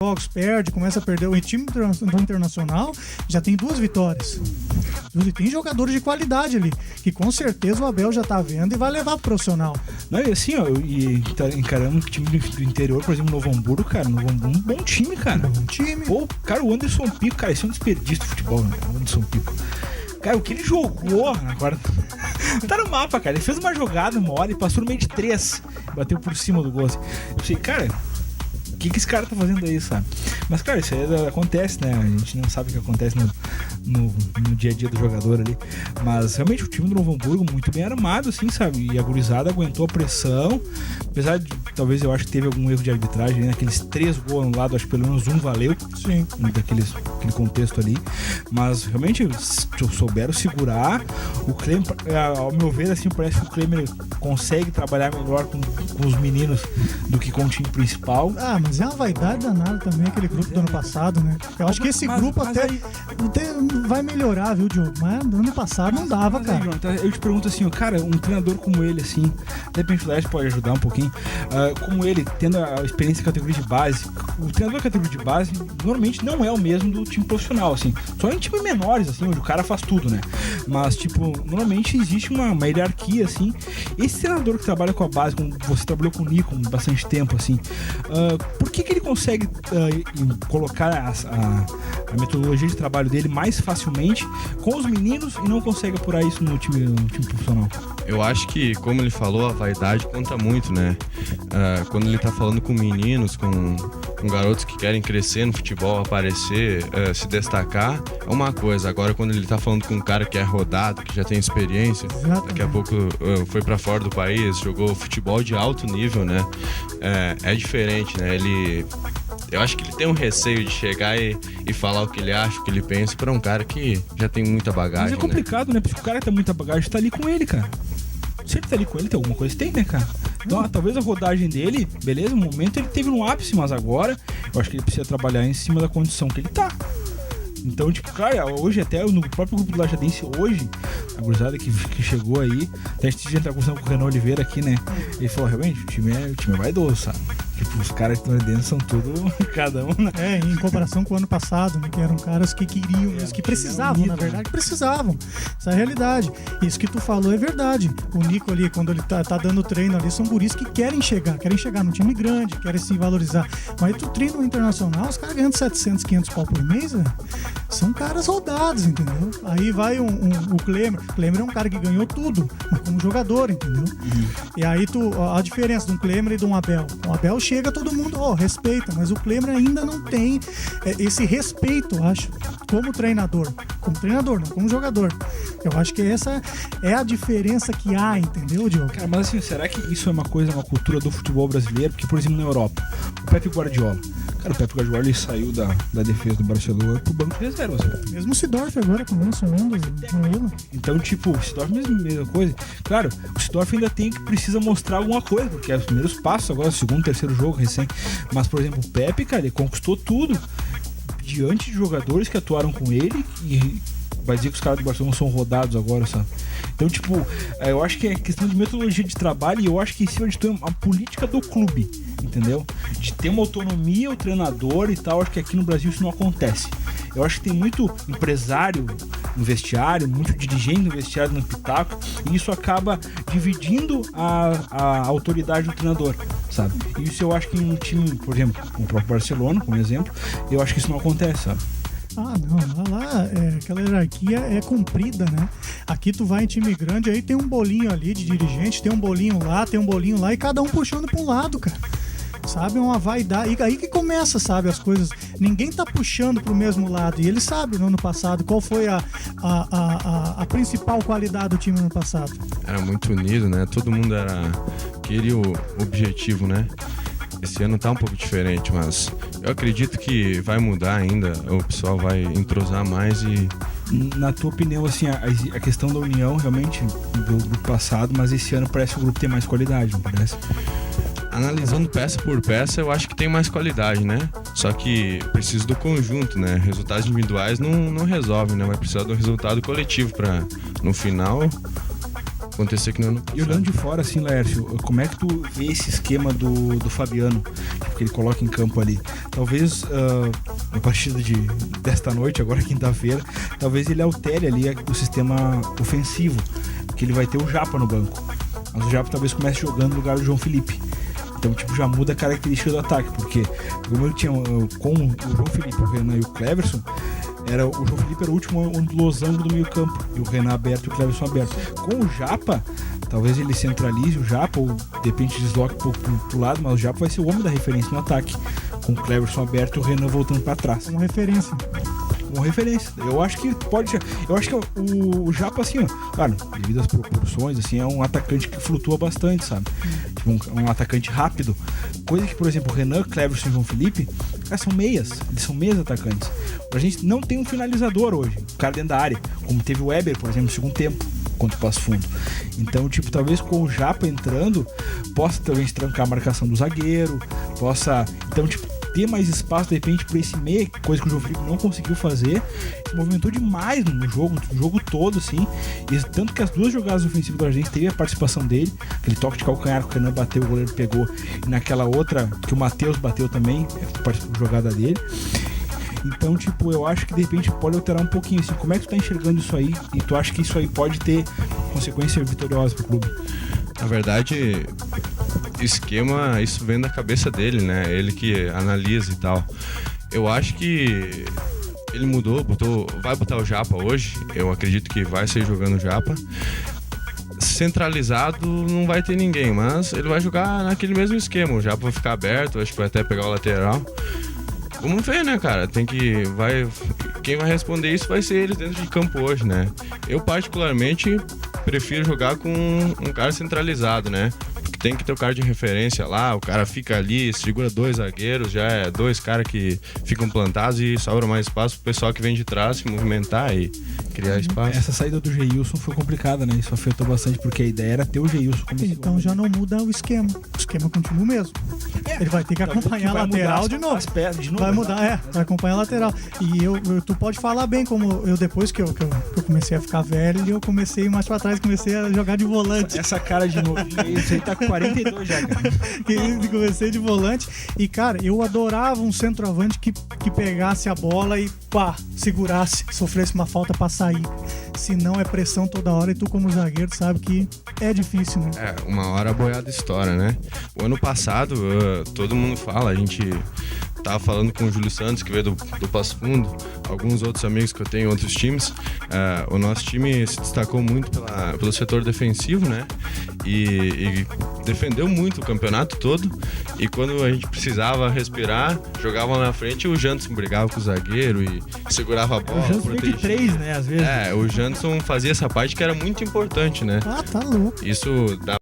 jogos, perde, começa a perder. O time do Internacional já tem 2 vitórias. E tem jogadores de qualidade ali, que com certeza o Abel já tá vendo e vai levar pro profissional. Não, e assim, ó, encarando o time do interior, por exemplo, Novo Hamburgo, cara. Novo Hamburgo, um bom time, cara. Bom time. Pô, cara, o Anderson Pico, cara, isso é um desperdício do futebol, né? O Anderson Pico. Cara, o que ele jogou agora. Tá no mapa, cara. Ele fez uma jogada uma hora e passou no meio de 3. Bateu por cima do gol. Assim. Eu pensei, cara, o que esse cara tá fazendo aí, sabe? Mas, cara, isso aí acontece, né? A gente não sabe o que acontece no dia a dia do jogador ali. Mas, realmente, o time do Novo Hamburgo muito bem armado, assim, sabe? E a gurizada aguentou a pressão. Apesar de, talvez, eu acho que teve algum erro de arbitragem, né? Aqueles 3 gols anulados, acho que pelo menos um valeu. Sim. Daquele contexto ali. Mas, realmente, souberam segurar. O Klemer, ao meu ver, assim, parece que o Klemer consegue trabalhar melhor com os meninos do que com o time principal. Ah, mas é uma vaidade danada também, aquele grupo do ano passado, né? Eu acho que esse grupo até vai melhorar, viu, Diogo? Mas no ano passado não dava, cara. Aí, Jonathan, eu te pergunto assim, cara, um treinador como ele, assim, de repente o Flash pode ajudar um pouquinho, como ele, tendo a experiência em categoria de base, o treinador da categoria de base normalmente não é o mesmo do time profissional, assim, só em times menores, assim, onde o cara faz tudo, né? Mas, tipo, normalmente existe uma hierarquia, assim. Esse treinador que trabalha com a base, como você trabalhou com o Nico bastante tempo, assim, por que ele consegue colocar a metodologia de trabalho dele mais facilmente com os meninos e não consegue apurar isso no time profissional? Eu acho que, como ele falou, a vaidade conta muito, né? Quando ele tá falando com meninos, com garotos que querem crescer no futebol, aparecer, se destacar, é uma coisa. Agora, quando ele tá falando com um cara que é rodado, que já tem experiência, daqui a pouco foi pra fora do país, jogou futebol de alto nível, né? É diferente, né? Eu acho que ele tem um receio de chegar e falar o que ele acha, o que ele pensa, pra um cara que já tem muita bagagem. Mas é complicado, né? Porque o cara que tem muita bagagem tá ali com ele, cara. Se ele tá ali com ele, tem alguma coisa que tem, né, cara? Então, talvez a rodagem dele, beleza, no momento ele teve um ápice, mas agora eu acho que ele precisa trabalhar em cima da condição que ele tá. Então, tipo, cara, hoje até no próprio grupo do Lajadense, hoje, a gurizada que chegou aí, até a gente tá conversando com o Renan Oliveira aqui, né? Ele falou, realmente, o time é vaidoso, sabe? Tipo, os caras que estão dentro são tudo, cada um, né? Em comparação com o ano passado, né? Que eram caras que queriam, que precisavam, na verdade, precisavam. Essa é a realidade. Isso que tu falou é verdade. O Nico ali, quando ele tá dando treino ali, são guris que querem chegar no time grande, querem se valorizar. Mas tu treina no Internacional, os caras ganhando 700, 500 pau por mês, velho. São caras rodados, entendeu? Aí vai o Klemer. O Klemer é um cara que ganhou tudo, mas como jogador, entendeu? E aí a diferença de um Klemer e de um Abel. O Abel chega, todo mundo respeita, mas o Klemer ainda não tem esse respeito, acho, como treinador. Como treinador, não como jogador. Eu acho que essa é a diferença que há, entendeu, Diogo? Cara, mas assim, será que isso é uma cultura do futebol brasileiro? Porque, por exemplo, na Europa, o Pepe Guardiola. Cara, o Pepe Guardiola ele saiu da defesa do Barcelona pro banco de reservas. Mesmo o Seedorf agora, com o Nelson Mendes. Então, tipo, o Seedorf mesma coisa. Claro, o Seedorf ainda precisa mostrar alguma coisa, porque é os primeiros passos agora, o segundo, terceiro jogo recém. Mas, por exemplo, o Pepe, cara, ele conquistou tudo diante de jogadores que atuaram com ele e vai dizer que os caras do Barcelona são rodados agora, sabe? Então, tipo, eu acho que é questão de metodologia de trabalho e eu acho que em cima de tudo é a política do clube, entendeu? De ter uma autonomia, o treinador e tal. Acho que aqui no Brasil isso não acontece. Eu acho que tem muito empresário no vestiário, muito dirigente no vestiário, no pitaco, e isso acaba dividindo a autoridade do treinador, sabe? E isso eu acho que em um time, por exemplo, como o próprio Barcelona, como exemplo, eu acho que isso não acontece, sabe? Ah, não, lá aquela hierarquia é cumprida, né? Aqui tu vai em time grande, aí tem um bolinho ali de dirigente, tem um bolinho lá e cada um puxando pra um lado, cara. Sabe, uma vaidade. E aí que começa, sabe, as coisas. Ninguém tá puxando pro mesmo lado. E ele sabe, no ano passado, qual foi a principal qualidade do time no ano passado. Era muito unido, né? Todo mundo queria o objetivo, né? Esse ano tá um pouco diferente, mas eu acredito que vai mudar ainda. O pessoal vai entrosar mais e... Na tua opinião, assim, a questão da união realmente do passado, mas esse ano parece que o grupo tem mais qualidade, não parece? Analisando peça por peça, eu acho que tem mais qualidade, né? Só que precisa do conjunto, né? Resultados individuais não resolvem, né? Vai precisar do resultado coletivo para, no final, acontecer que não ano passado. E olhando de fora, assim, Laércio, como é que tu vê esse esquema do Fabiano, que ele coloca em campo ali? Talvez na partida desta noite, agora quinta-feira, talvez ele altere ali o sistema ofensivo, que ele vai ter o Japa no banco. Mas o Japa talvez comece jogando no lugar do João Felipe. Então, tipo, já muda a característica do ataque, porque como ele tinha com o João Felipe, o Renan e o Cleverson, o João Felipe era o último losango do meio campo, e o Renan aberto e o Cleverson aberto. Com o Japa, talvez ele centralize o Japa, ou de repente desloque pro lado, mas o Japa vai ser o homem da referência no ataque, com o Cleverson aberto e o Renan voltando para trás. Uma referência. Eu acho que pode. Eu acho que o Japa, assim, ó, claro, devido às proporções, assim, é um atacante que flutua bastante, sabe? Tipo, um atacante rápido. Coisa que, por exemplo, o Renan, Cleverson e João Felipe, são meias. Eles são meias atacantes. A gente não tem um finalizador hoje, o cara dentro da área, como teve o Weber, por exemplo, no segundo tempo, contra o Passo Fundo. Então, tipo, talvez com o Japa entrando, possa talvez trancar a marcação do zagueiro, então, tipo, ter mais espaço, de repente, para esse meio, coisa que o João Felipe não conseguiu fazer. Se movimentou demais no jogo todo, assim. E tanto que as duas jogadas ofensivas da gente teve a participação dele, aquele toque de calcanhar que o Renan bateu, o goleiro pegou, e naquela outra que o Matheus bateu também, a jogada dele. Então, tipo, eu acho que de repente pode alterar um pouquinho, assim. Como é que tu tá enxergando isso aí? E tu acha que isso aí pode ter consequência vitoriosa pro clube? Na verdade, esquema, isso vem da cabeça dele, né? Ele que analisa e tal. Eu acho que ele mudou, vai botar o Japa hoje. Eu acredito que vai ser jogando o Japa. Centralizado não vai ter ninguém, mas ele vai jogar naquele mesmo esquema. O Japa vai ficar aberto, acho que vai até pegar o lateral. Vamos ver, né, cara? Quem vai responder isso vai ser ele dentro de campo hoje, né? Eu, particularmente, prefiro jogar com um cara centralizado, né? Porque tem que ter o cara de referência lá, o cara fica ali, segura dois zagueiros, já é dois caras que ficam plantados e sobra mais espaço pro pessoal que vem de trás se movimentar e criar espaço. Essa saída do Geilson foi complicada, né? Isso afetou bastante, porque a ideia era ter o Geilson como Então já não muda o esquema. O esquema continua o mesmo. Ele vai ter que acompanhar a lateral de novo. Vai mudar, vai acompanhar a lateral. E tu pode falar bem, como eu depois que eu comecei a ficar velho, eu comecei mais pra trás, comecei a jogar de volante. Essa cara de novo, isso aí tá com 42 já, cara. Comecei de volante. E, cara, eu adorava um centroavante que pegasse a bola e segurasse, sofresse uma falta pra sair. Se não é pressão toda hora, e tu como zagueiro sabe que é difícil, né? Uma hora a boiada estoura, né? O ano passado, todo mundo fala, a gente tava falando com o Júlio Santos, que veio do Passo Fundo, alguns outros amigos que eu tenho em outros times. O nosso time se destacou muito pelo setor defensivo, né? E defendeu muito o campeonato todo. E quando a gente precisava respirar, jogava lá na frente, o Janderson brigava com o zagueiro e segurava a bola. O Janderson de 3, né? Às vezes. O Janderson fazia essa parte que era muito importante, né? Tá louco. Isso dá